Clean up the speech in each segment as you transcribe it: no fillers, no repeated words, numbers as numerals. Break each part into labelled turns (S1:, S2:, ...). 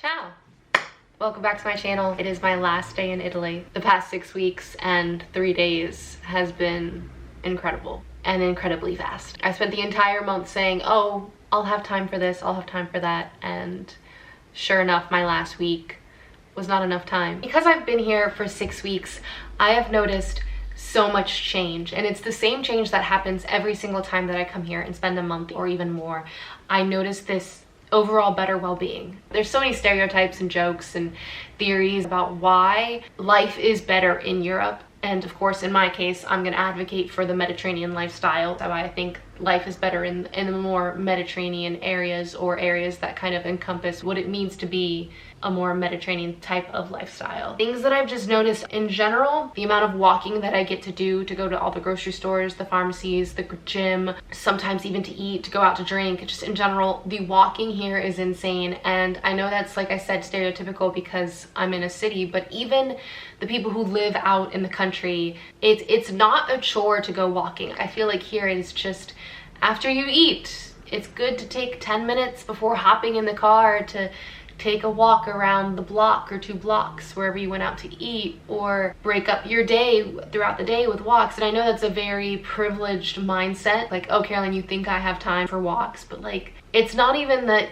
S1: Ciao! Welcome back to my channel. It is my last day in Italy. The past 6 weeks and 3 days has been incredible and incredibly fast. I spent the entire month saying, oh, I'll have time for this, I'll have time for that, and sure enough, my last week was not enough time. Because I've been here for 6 weeks, I have noticed so much change, and it's the same change that happens every single time that I come here and spend a month or even more. I notice this overall better well-being. There's so many stereotypes and jokes and theories about why life is better in Europe. And of course, in my case, I'm going to advocate for the Mediterranean lifestyle. So I think life is better in the more Mediterranean areas, or areas that kind of encompass what it means to be a more Mediterranean type of lifestyle. Things that I've just noticed in general, the amount of walking that I get to do, to go to all the grocery stores, the pharmacies, the gym, sometimes even to eat, to go out to drink, just in general, the walking here is insane. And I know that's, like I said, stereotypical because I'm in a city, but even the people who live out in the country, it's not a chore to go walking. I feel like here it's just after you eat, it's good to take 10 minutes before hopping in the car to take a walk around the block or 2 blocks wherever you went out to eat, or break up your day throughout the day with walks. And I know that's a very privileged mindset, like, oh, Caroline, you think I have time for walks, but like, it's not even that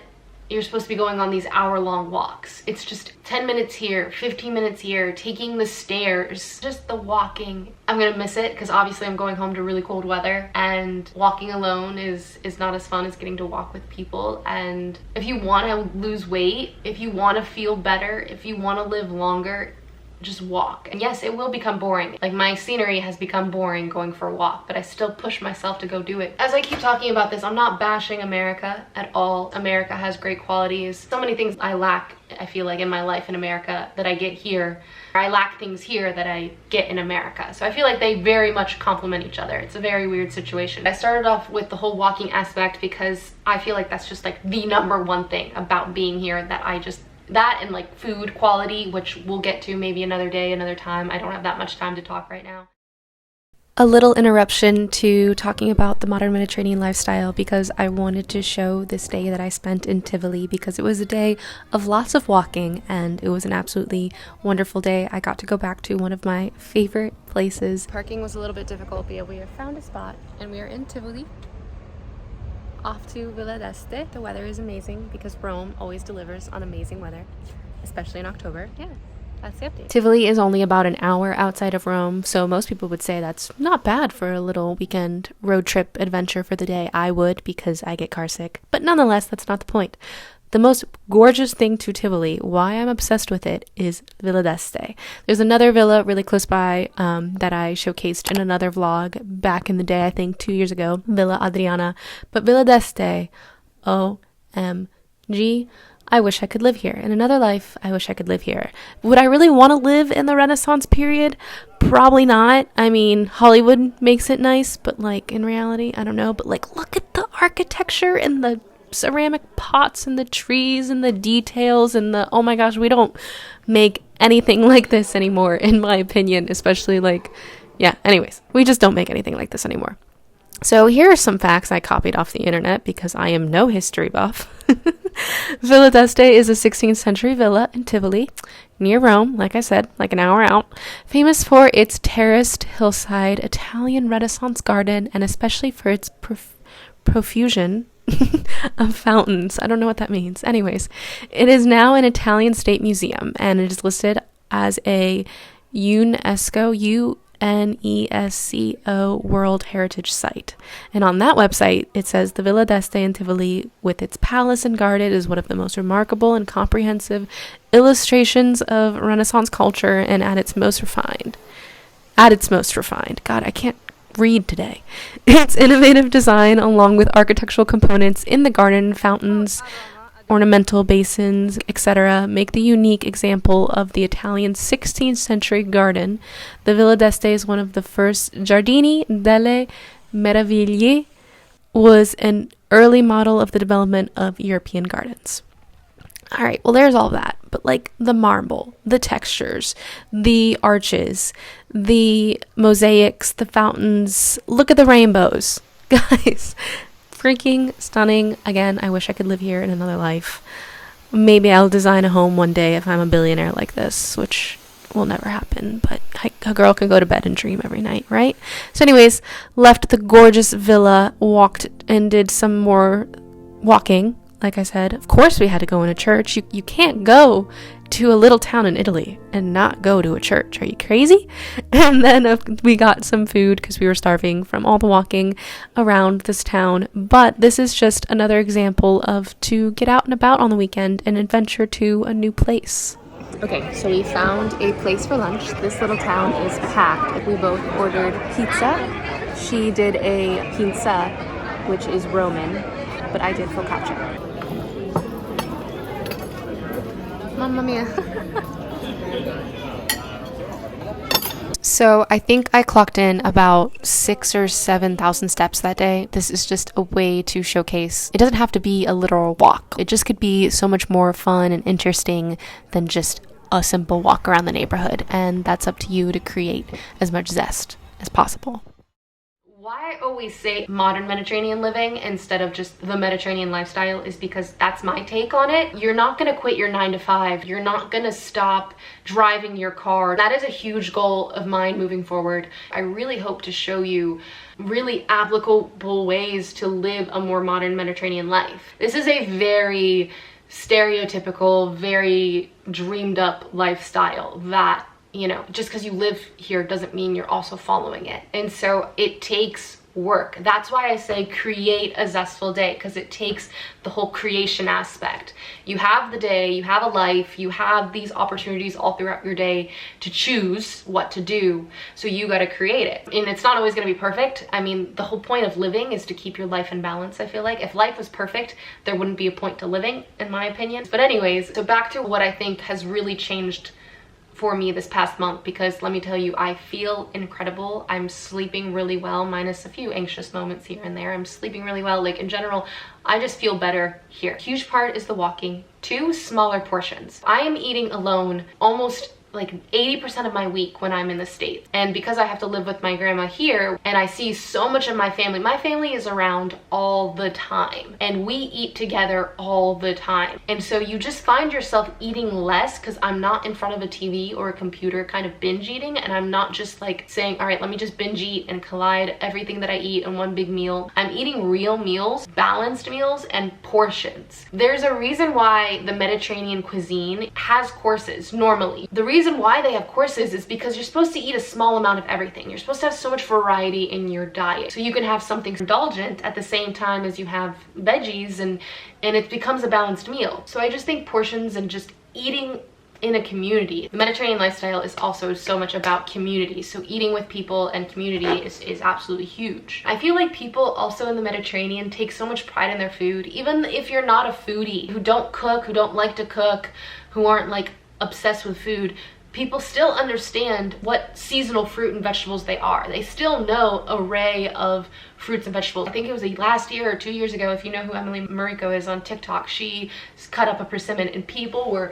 S1: you're supposed to be going on these hour-long walks. It's just 10 minutes here, 15 minutes here, taking the stairs, just the walking. I'm gonna miss it because obviously I'm going home to really cold weather, and walking alone is not as fun as getting to walk with people. And if you want to lose weight, if you want to feel better, if you want to live longer, just walk. And yes, it will become boring. Like, my scenery has become boring going for a walk, but I still push myself to go do it. As I keep talking about this, I'm not bashing America at all. America has great qualities. So many things I lack, I feel like, in my life in America that I get here. I lack things here that I get in America. So I feel like they very much complement each other. It's a very weird situation. I started off with the whole walking aspect because I feel like that's just like the #1 thing about being here that that and like food quality, which we'll get to maybe another day, another time. I don't have that much time to talk right now.
S2: A little interruption to talking about the modern Mediterranean lifestyle, because I wanted to show this day that I spent in Tivoli, because it was a day of lots of walking and it was an absolutely wonderful day. I got to go back to one of my favorite places. Parking was a little bit difficult, but we have found a spot and we are in Tivoli, off to Villa d'Este. The weather is amazing because Rome always delivers on amazing weather, especially in October. Yeah, that's the update. Tivoli is only about an hour outside of Rome, so most people would say that's not bad for a little weekend road trip adventure for the day. I would, because I get car sick, but nonetheless, that's not the point. The most gorgeous thing to Tivoli, why I'm obsessed with it, is Villa d'Este. There's another villa really close by that I showcased in another vlog back in the day, I think 2 years ago, Villa Adriana. But Villa d'Este, OMG, I wish I could live here. In another life, I wish I could live here. Would I really want to live in the Renaissance period? Probably not. I mean, Hollywood makes it nice, but like in reality, I don't know. But like, look at the architecture and the ceramic pots and the trees and the details and the, oh my gosh, we don't make anything like this anymore, in my opinion, especially like, yeah, anyways, we just don't make anything like this anymore. So here are some facts I copied off the internet because I am no history buff. Villa d'Este is a 16th century villa in Tivoli, near Rome, like I said, like an hour out, famous for its terraced hillside Italian Renaissance garden, and especially for its profusion of fountains. I don't know what that means. Anyways, it is now an Italian state museum, and it is listed as a UNESCO World Heritage Site. And on that website, it says the Villa d'Este in Tivoli, with its palace and garden, is one of the most remarkable and comprehensive illustrations of Renaissance culture, and at its most refined. God, I can't read today. Its innovative design, along with architectural components in the garden, fountains, ornamental basins, etc., make the unique example of the Italian 16th century garden. The Villa d'Este is one of the first Giardini delle Meraviglie, was an early model of the development of European gardens. All right, well, there's all that, but like the marble, the textures, the arches, the mosaics, the fountains, look at the rainbows. Guys, freaking stunning. Again, I wish I could live here in another life. Maybe I'll design a home one day if I'm a billionaire like this, which will never happen, but a girl can go to bed and dream every night, right? So anyways, left the gorgeous villa, walked and did some more walking. Like I said, of course we had to go in a church. You can't go to a little town in Italy and not go to a church. Are you crazy? And then we got some food because we were starving from all the walking around this town. But this is just another example of to get out and about on the weekend and adventure to a new place. Okay, so we found a place for lunch. This little town is packed. We both ordered pizza. She did a pizza, which is Roman, but I did focaccia. Mamma mia. So I think I clocked in about 6,000 or 7,000 steps that day. This is just a way to showcase. It doesn't have to be a literal walk. It just could be so much more fun and interesting than just a simple walk around the neighborhood. And that's up to you to create as much zest as possible.
S1: Why I always say modern Mediterranean living instead of just the Mediterranean lifestyle is because that's my take on it. You're not gonna quit your 9 to 5. You're not gonna stop driving your car. That is a huge goal of mine moving forward. I really hope to show you really applicable ways to live a more modern Mediterranean life. This is a very stereotypical, very dreamed up lifestyle that, you know, just because you live here doesn't mean you're also following it. And so it takes work. That's why I say create a zestful day, because it takes the whole creation aspect. You have the day, you have a life, you have these opportunities all throughout your day to choose what to do. So you got to create it. And it's not always going to be perfect. I mean, the whole point of living is to keep your life in balance. I feel like if life was perfect, there wouldn't be a point to living, in my opinion. But anyways, so back to what I think has really changed for me this past month, because let me tell you, I feel incredible. I'm sleeping really well, minus a few anxious moments here and there. I'm sleeping really well. Like in general, I just feel better here. Huge part is the walking. 2 smaller portions. I am eating alone almost like 80% of my week when I'm in the States. And because I have to live with my grandma here and I see so much of my family is around all the time and we eat together all the time. And so you just find yourself eating less because I'm not in front of a TV or a computer kind of binge eating, and I'm not just like saying, all right, let me just binge eat and collide everything that I eat in one big meal. I'm eating real meals, balanced meals, and portions. There's a reason why the Mediterranean cuisine has courses normally. The reason why they have courses is because you're supposed to eat a small amount of everything. You're supposed to have so much variety in your diet. So you can have something indulgent at the same time as you have veggies, and it becomes a balanced meal. So I just think portions and just eating in a community. The Mediterranean lifestyle is also so much about community. So eating with people and community is absolutely huge. I feel like people also in the Mediterranean take so much pride in their food. Even if you're not a foodie, who don't cook, who don't like to cook, who aren't like obsessed with food, people still understand what seasonal fruit and vegetables they are. They still know an array of fruits and vegetables. I think it was last year or 2 years ago, if you know who Emily Mariko is on TikTok, she cut up a persimmon and people were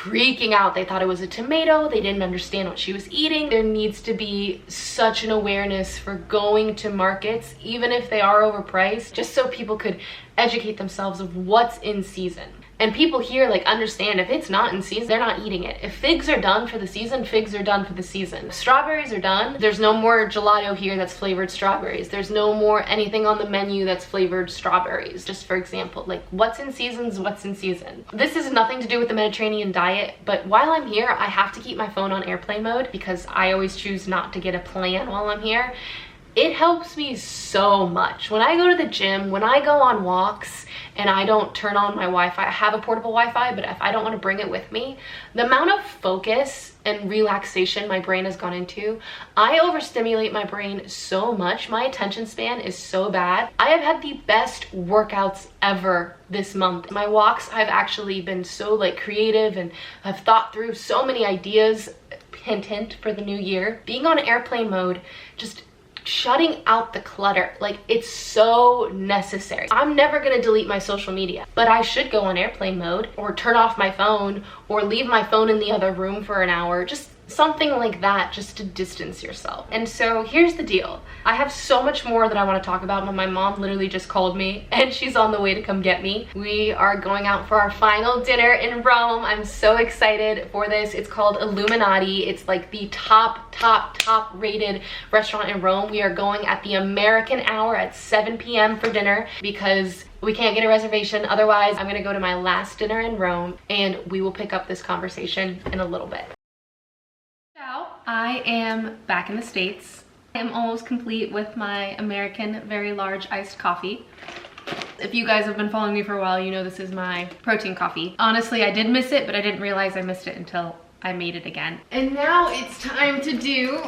S1: freaking out. They thought it was a tomato. They didn't understand what she was eating. There needs to be such an awareness for going to markets, even if they are overpriced, just so people could educate themselves of what's in season. And people here like understand if it's not in season, they're not eating it. If figs are done for the season, figs are done for the season. If strawberries are done, there's no more gelato here that's flavored strawberries. There's no more anything on the menu that's flavored strawberries. Just for example, like what's in season is what's in season. This has nothing to do with the Mediterranean diet, but while I'm here, I have to keep my phone on airplane mode because I always choose not to get a plan while I'm here. It helps me so much. When I go to the gym, when I go on walks and I don't turn on my Wi-Fi, I have a portable Wi-Fi, but if I don't want to bring it with me, the amount of focus and relaxation my brain has gone into, I overstimulate my brain so much. My attention span is so bad. I have had the best workouts ever this month. My walks, I've actually been so like creative and I've thought through so many ideas, hint for the new year. Being on airplane mode, just shutting out the clutter, like it's so necessary. I'm never gonna delete my social media, but I should go on airplane mode or turn off my phone or leave my phone in the other room for an hour. Just something like that, just to distance yourself. And so here's the deal. I have so much more that I want to talk about, but my mom literally just called me and she's on the way to come get me. We are going out for our final dinner in Rome. I'm so excited for this. It's called Illuminati. It's like the top rated restaurant in Rome. We are going at the American hour at 7 p.m. for dinner because we can't get a reservation. Otherwise, I'm gonna go to my last dinner in Rome and we will pick up this conversation in a little bit. Ciao. I am back in the States. I am almost complete with my American very large iced coffee. If you guys have been following me for a while, you know this is my protein coffee. Honestly, I did miss it, but I didn't realize I missed it until I made it again. And now it's time to do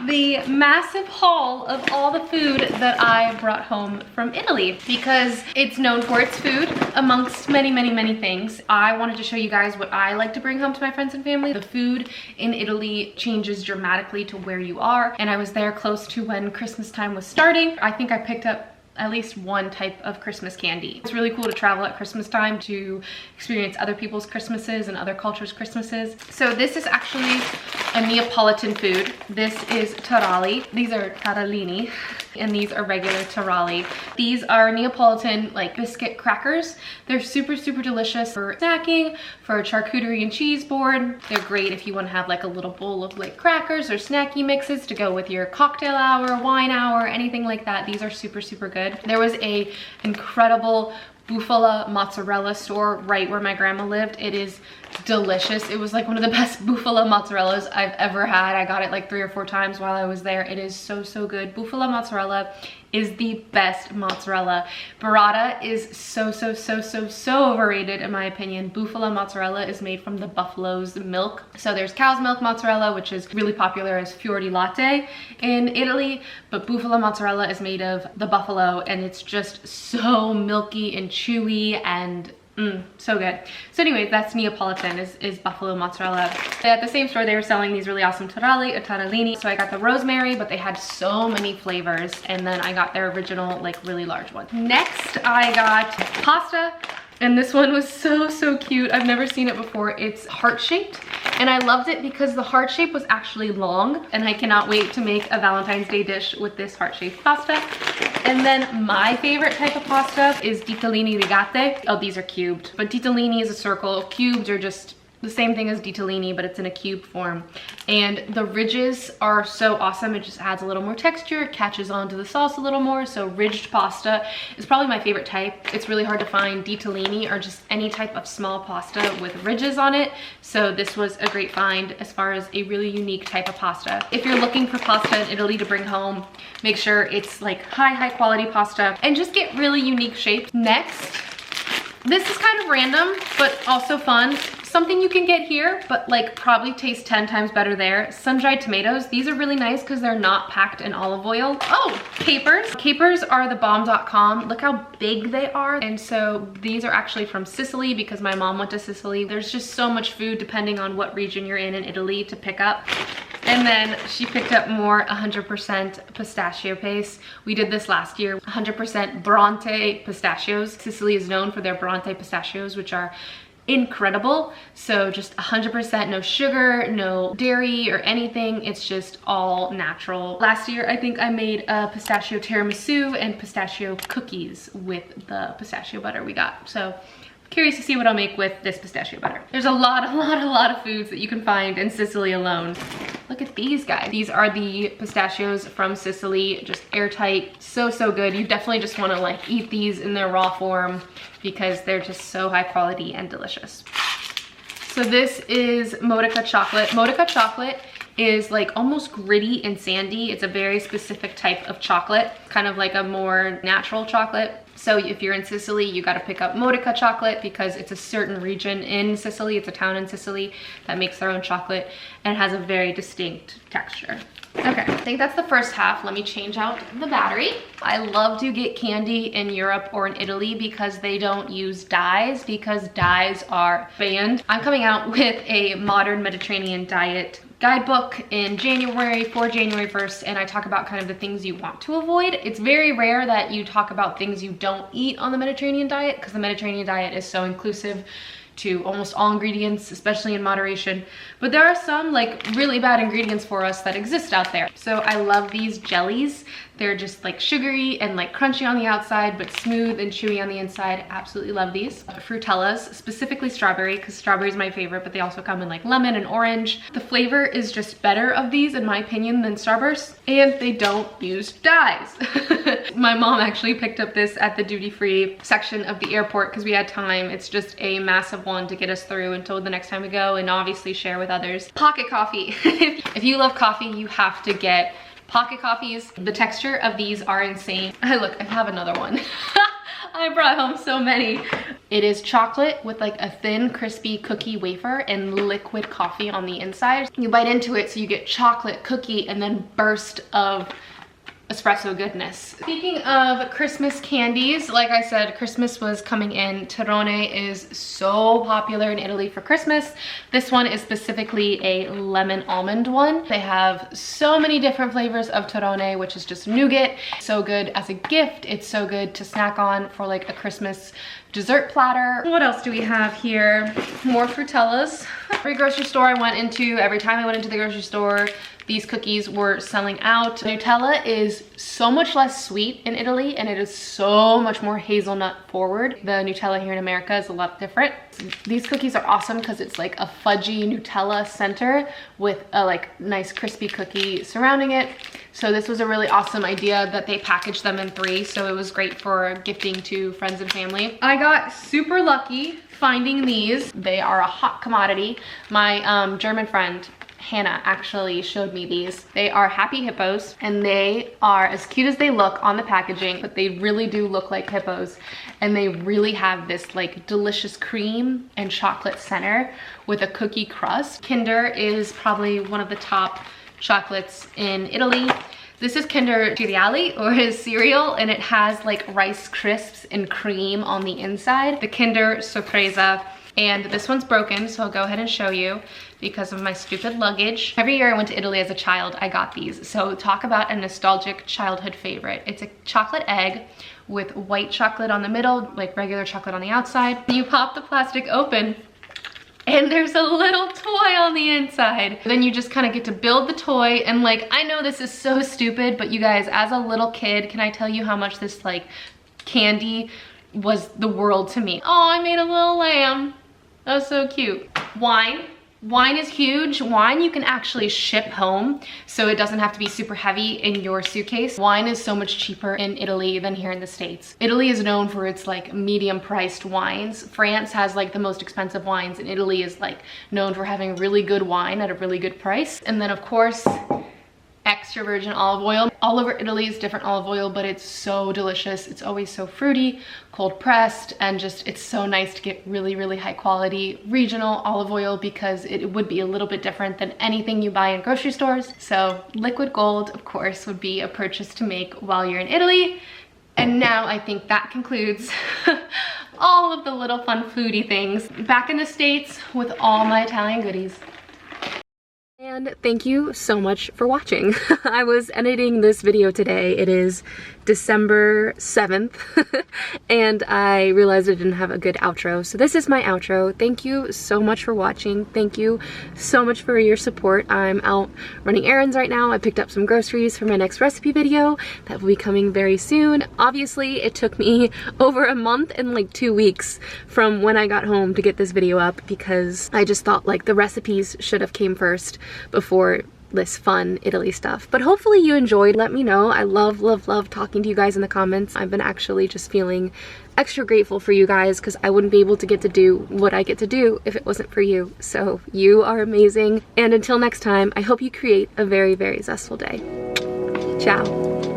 S1: the massive haul of all the food that I brought home from Italy, because it's known for its food amongst many things. I wanted to show you guys what I like to bring home to my friends and family. The food in Italy changes dramatically to where you are, and I was there close to when Christmas time was starting. I think I picked up at least one type of Christmas candy. It's really cool to travel at Christmas time to experience other people's Christmases and other cultures' Christmases. So this is actually a Neapolitan food. This is taralli. These are tarallini, and these are regular taralli. These are Neapolitan like biscuit crackers. They're super delicious for snacking, for a charcuterie and cheese board. They're great if you want to have like a little bowl of like crackers or snacky mixes to go with your cocktail hour, wine hour, anything like that. These are super good. There was a incredible bufala mozzarella store right where my grandma lived. It is delicious. It was like one of the best bufala mozzarellas I've ever had. I got it like 3 or 4 times while I was there. It is so good. Bufala mozzarella is the best mozzarella. Burrata is so overrated in my opinion. Bufala mozzarella is made from the buffalo's milk. So there's cow's milk mozzarella, which is really popular as fior di latte in Italy, but bufala mozzarella is made of the buffalo, and it's just so milky and chewy and so good. So anyway, that's Neapolitan, is buffalo mozzarella. At the same store, they were selling these really awesome taralli or tarallini. So I got the rosemary, but they had so many flavors. And then I got their original, like really large one. Next, I got pasta. And this one was so cute. I've never seen it before. It's heart-shaped, and I loved it because the heart shape was actually long, and I cannot wait to make a Valentine's Day dish with this heart-shaped pasta. And then my favorite type of pasta is ditalini rigate. Oh, these are cubed, but ditalini is a circle. Cubes are just the same thing as ditalini, but it's in a cube form. And the ridges are so awesome. It just adds a little more texture, catches onto the sauce a little more. So ridged pasta is probably my favorite type. It's really hard to find ditalini or just any type of small pasta with ridges on it. So this was a great find as far as a really unique type of pasta. If you're looking for pasta in Italy to bring home, make sure it's like high quality pasta and just get really unique shapes. Next, this is kind of random, but also fun. Something you can get here, but like probably tastes 10 times better there. Sun-dried tomatoes. These are really nice because they're not packed in olive oil. Oh, capers. Capers are the bomb.com. Look how big they are. And so these are actually from Sicily because my mom went to Sicily. There's just so much food depending on what region you're in Italy to pick up. And then she picked up more 100% pistachio paste. We did this last year, 100% Bronte pistachios. Sicily is known for their Bronte pistachios, which are incredible. So just 100%, no sugar, no dairy or anything. It's just all natural. Last year, I think I made a pistachio tiramisu and pistachio cookies with the pistachio butter we got. So curious to see what I'll make with this pistachio butter. There's a lot of foods that you can find in Sicily alone. Look at these guys. These are the pistachios from Sicily, just airtight, so good. You definitely just want to like eat these in their raw form because they're just so high quality and delicious. So this is Modica chocolate. Modica chocolate is like almost gritty and sandy. It's a very specific type of chocolate, kind of like a more natural chocolate. So if you're in Sicily, you got to pick up Modica chocolate because it's a certain region in Sicily. It's a town in Sicily that makes their own chocolate and has a very distinct texture. Okay, I think that's the first half. Let me change out the battery. I love to get candy in Europe or in Italy because they don't use dyes, because dyes are banned. I'm coming out with a modern Mediterranean diet guidebook in January for January 1st, and I talk about kind of the things you want to avoid. It's very rare that you talk about things you don't eat on the Mediterranean diet because the Mediterranean diet is so inclusive. to almost all ingredients, especially in moderation. But there are some like really bad ingredients for us that exist out there. So I love these jellies. They're just like sugary and like crunchy on the outside, but smooth and chewy on the inside. Absolutely love these. Frutellas, specifically strawberry, because strawberry is my favorite, but they also come in like lemon and orange. The flavor is just better of these, in my opinion, than Starburst, and they don't use dyes. My mom actually picked up this at the duty-free section of the airport because we had time. It's just a massive one to get us through until the next time we go, and obviously share with others. Pocket coffee. If you love coffee, you have to get pocket coffees. The texture of these are insane. Look, I have another one. I brought home so many. It is chocolate with like a thin, crispy cookie wafer and liquid coffee on the inside. You bite into it, so you get chocolate, cookie, and then burst of espresso goodness. Speaking of Christmas candies, like I said, Christmas was coming in. Torrone is so popular in Italy for Christmas. This one is specifically a lemon almond one. They have so many different flavors of Torrone, which is just nougat. So good as a gift. It's so good to snack on for like a Christmas dessert platter. What else do we have here? More Frutellas. Every grocery store I went into, every time I went into the grocery store, these cookies were selling out. Nutella is so much less sweet in Italy, and it is so much more hazelnut forward. The Nutella here in America is a lot different. These cookies are awesome because it's like a fudgy Nutella center with a like nice crispy cookie surrounding it. So this was a really awesome idea that they packaged them in 3, so it was great for gifting to friends and family. I got super lucky finding these. They are a hot commodity. My German friend Hannah actually showed me these. They are Happy Hippos, and they are as cute as they look on the packaging, but they really do look like hippos, and they really have this like delicious cream and chocolate center with a cookie crust. Kinder is probably one of the top chocolates in Italy. This is Kinder Cereali, or his cereal, and it has like Rice Crisps and cream on the inside. The Kinder Sorpresa. And this one's broken, so I'll go ahead and show you because of my stupid luggage. Every year I went to Italy as a child, I got these. So talk about a nostalgic childhood favorite. It's a chocolate egg with white chocolate on the middle, like regular chocolate on the outside. You pop the plastic open, and there's a little toy on the inside. Then you just kind of get to build the toy, and like, I know this is so stupid, but you guys, as a little kid, can I tell you how much this like candy was the world to me? Oh, I made a little lamb. That was so cute. Wine. Wine is huge. Wine you can actually ship home, so it doesn't have to be super heavy in your suitcase. Wine is so much cheaper in Italy than here in the States. Italy is known for its like medium priced wines. France has like the most expensive wines, and Italy is like known for having really good wine at a really good price. And then of course, extra virgin olive oil. All over Italy is different olive oil, but it's so delicious. It's always so fruity, cold pressed, and just it's so nice to get really, really high quality regional olive oil because it would be a little bit different than anything you buy in grocery stores. So liquid gold, of course, would be a purchase to make while you're in Italy. And now I think that concludes all of the little fun foodie things. Back in the States with all my Italian goodies. And thank you so much for watching. I was editing this video today. It is December 7th and I realized I didn't have a good outro. So this is my outro. Thank you so much for watching. Thank you so much for your support. I'm out running errands right now. I picked up some groceries for my next recipe video that will be coming very soon. Obviously, it took me over a month and like 2 weeks from when I got home to get this video up because I just thought like the recipes should have came first before this fun Italy stuff. But hopefully you enjoyed. Let me know. I love talking to you guys in the comments. I've been actually just feeling extra grateful for you guys because I wouldn't be able to get to do what I get to do if it wasn't for you. So you are amazing. And until next time, I hope you create a very, very zestful day. Ciao.